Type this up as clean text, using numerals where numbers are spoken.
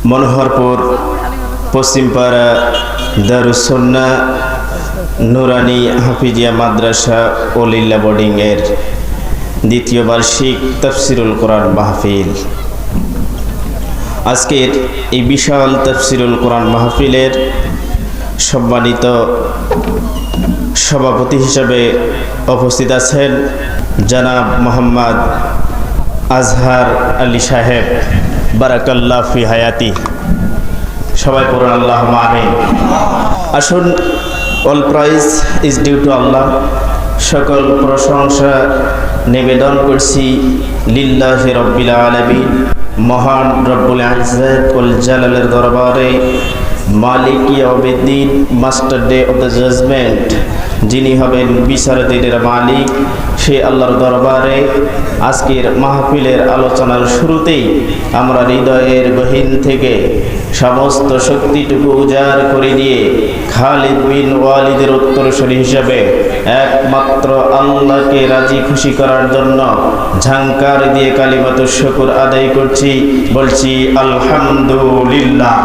মনোহরপুর পশ্চিমপাড়া দারুস সুন্নাহ নুরানি হাফিজিয়া মাদ্রাসা ও লিল্লা বোর্ডিংয়ের দ্বিতীয় বার্ষিক তাফসিরুল কোরআন মাহফিল। আজকের এই বিশাল তাফসিরুল কোরআন মাহফিলের সম্মানিত সভাপতি হিসেবে উপস্থিত আছেন জনাব মোহাম্মদ আজহার আলী সাহেব, বারাকাল্লাহ ফি হায়াতি। সবাই পড়ুন আল্লাহুম্মা আমিন। আসুন, all praise is due to Allah. সকল প্রশংসা নিবেদন করছি লিল্লাহি রাব্বিল আলামিন, মহান রব্বুল ইজ্জত ওয়াল জালালের দরবারে, মালিক ইয়াউমিদ্দিন, master day of the judgment, যিনি হবেন বিচার দিনের মালিক, সে আল্লাহর দরবারে আজকের মাহফিলের আলোচনার শুরুতেই আমরা হৃদয়ের গহীন থেকে সমস্ত শক্তিটুকু উজাড় করে দিয়ে খালিদ বিন ওয়ালিদের উত্তরসূরি হিসেবে একমাত্র আল্লাহকে রাজি খুশি করার জন্য ঝাঙ্কার দিয়ে কালিমাতুশ শুকর আদায় করছি, বলছি আলহামদুলিল্লাহ।